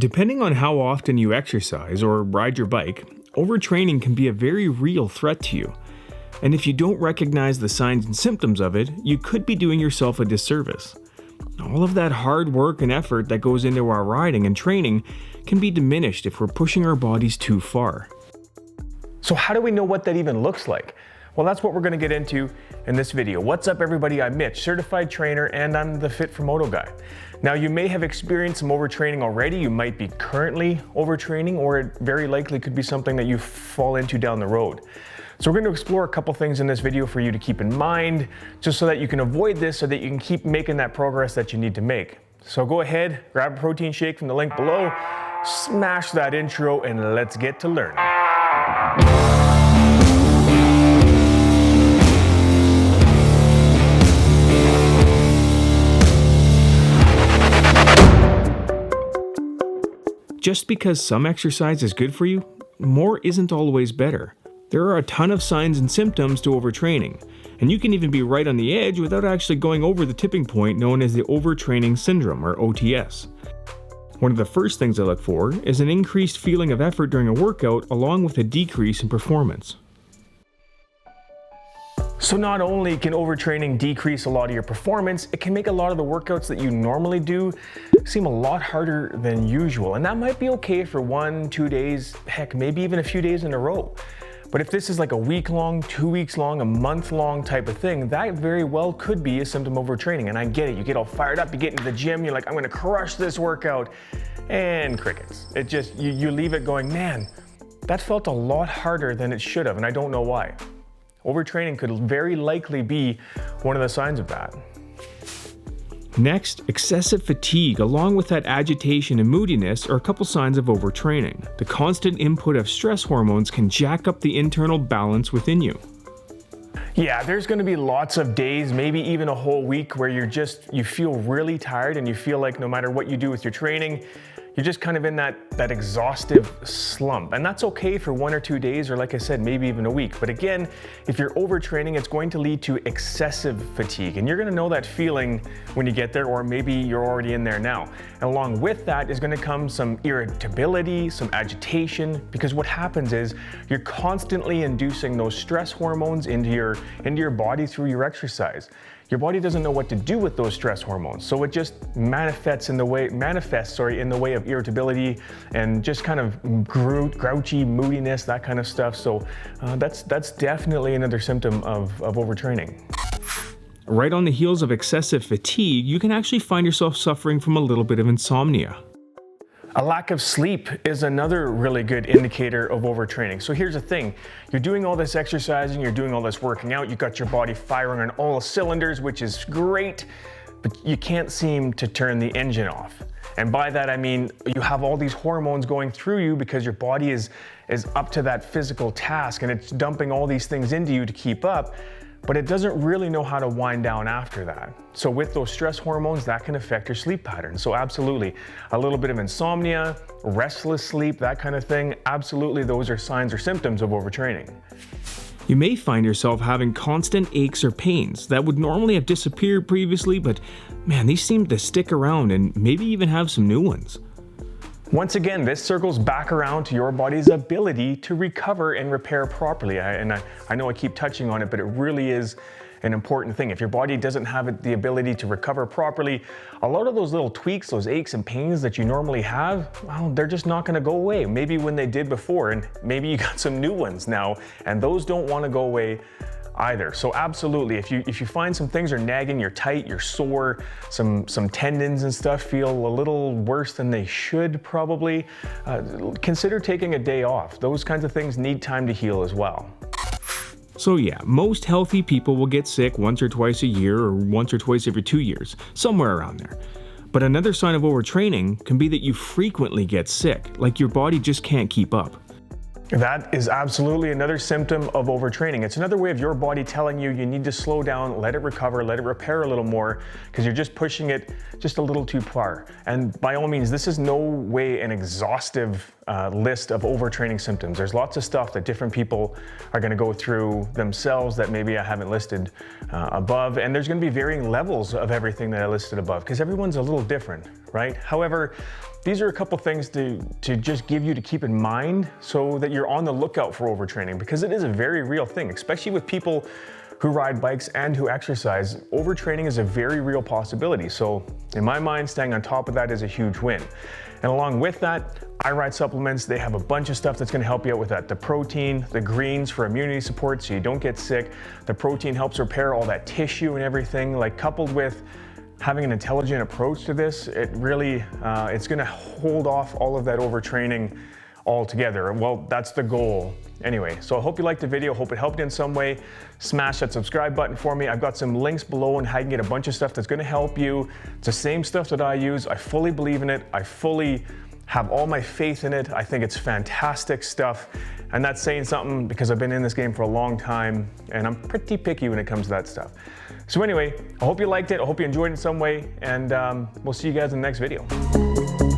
Depending on how often you exercise or ride your bike, overtraining can be a very real threat to you. And if you don't recognize the signs and symptoms of it, you could be doing yourself a disservice. All of that hard work and effort that goes into our riding and training can be diminished if we're pushing our bodies too far. So how do we know what that even looks like? Well, that's what we're going to get into in this video. What's up, everybody? I'm Mitch, certified trainer, and I'm the Fit for Moto guy. Now, you may have experienced some overtraining already. You might be currently overtraining, or it very likely could be something that you fall into down the road. So we're going to explore a couple things in this video for you to keep in mind, just so that you can avoid this, so that you can keep making that progress that you need to make. So go ahead, grab a protein shake from the link below, smash that intro, and let's get to learning. Just because some exercise is good for you, more isn't always better. There are a ton of signs and symptoms to overtraining, and you can even be right on the edge without actually going over the tipping point known as the overtraining syndrome, or OTS. One of the first things I look for is an increased feeling of effort during a workout along with a decrease in performance. So not only can overtraining decrease a lot of your performance, it can make a lot of the workouts that you normally do seem a lot harder than usual. And that might be okay for 1-2 days, heck, maybe even a few days in a row. But if this is like a week long, 2 weeks long, a month long type of thing, that very well could be a symptom of overtraining. And I get it, you get all fired up, you get into the gym, you're like, I'm gonna crush this workout, and crickets. It just, you leave it going, man, that felt a lot harder than it should have, and I don't know why. Overtraining could very likely be one of the signs of that. Next, excessive fatigue along with that agitation and moodiness are a couple signs of overtraining. The constant input of stress hormones can jack up the internal balance within you. Yeah, there's gonna be lots of days, maybe even a whole week, where you feel really tired and you feel like no matter what you do with your training, you're just kind of in that exhaustive slump. And that's okay for 1 or 2 days, or like I said, maybe even a week. But again, if you're overtraining, it's going to lead to excessive fatigue. And you're gonna know that feeling when you get there, or maybe you're already in there now. And along with that is gonna come some irritability, some agitation, because what happens is you're constantly inducing those stress hormones into your body through your exercise. Your body doesn't know what to do with those stress hormones, so it just manifests in the way of irritability and just kind of grouchy moodiness, that kind of stuff. So that's definitely another symptom of overtraining. Right on the heels of excessive fatigue, you can actually find yourself suffering from a little bit of insomnia. A lack of sleep is another really good indicator of overtraining. So here's the thing, you're doing all this exercising, you're doing all this working out, you got your body firing on all cylinders, which is great, but you can't seem to turn the engine off. And by that I mean you have all these hormones going through you because your body is up to that physical task and it's dumping all these things into you to keep up, but it doesn't really know how to wind down after that. So with those stress hormones, that can affect your sleep pattern. So absolutely, a little bit of insomnia, restless sleep, that kind of thing, absolutely those are signs or symptoms of overtraining. You may find yourself having constant aches or pains that would normally have disappeared previously, but man, these seem to stick around and maybe even have some new ones. Once again, this circles back around to your body's ability to recover and repair properly. I know I keep touching on it, but it really is an important thing. If your body doesn't have the ability to recover properly, a lot of those little tweaks, those aches and pains that you normally have, well, they're just not gonna go away. Maybe when they did before, and maybe you got some new ones now, and those don't wanna go away either. So absolutely, if you find some things are nagging, you're tight, you're sore, some tendons and stuff feel a little worse than they should probably, consider taking a day off. Those kinds of things need time to heal as well. So yeah, most healthy people will get sick once or twice a year or once or twice every 2 years, somewhere around there. But another sign of overtraining can be that you frequently get sick, like your body just can't keep up. That is absolutely another symptom of overtraining. It's another way of your body telling you you need to slow down, let it recover, let it repair a little more, because you're just pushing it just a little too far. And by all means, this is no way an exhaustive list of overtraining symptoms. There's lots of stuff that different people are going to go through themselves that maybe I haven't listed above. And there's going to be varying levels of everything that I listed above, because everyone's a little different, right? However, these are a couple things to just give you to keep in mind so that you're on the lookout for overtraining, because it is a very real thing, especially with people who ride bikes and who exercise. Overtraining is a very real possibility. So in my mind, staying on top of that is a huge win. And along with that, iRide supplements, they have a bunch of stuff that's gonna help you out with that. The protein, the greens for immunity support so you don't get sick. The protein helps repair all that tissue and everything, like coupled with having an intelligent approach to this, it really, it's gonna hold off all of that overtraining altogether. Well, that's the goal. Anyway, so I hope you liked the video, hope it helped you in some way. Smash that subscribe button for me. I've got some links below on how you can get a bunch of stuff that's gonna help you. It's the same stuff that I use. I fully believe in it. I fully have all my faith in it. I think it's fantastic stuff. And that's saying something because I've been in this game for a long time and I'm pretty picky when it comes to that stuff. So anyway, I hope you liked it. I hope you enjoyed it in some way, and we'll see you guys in the next video.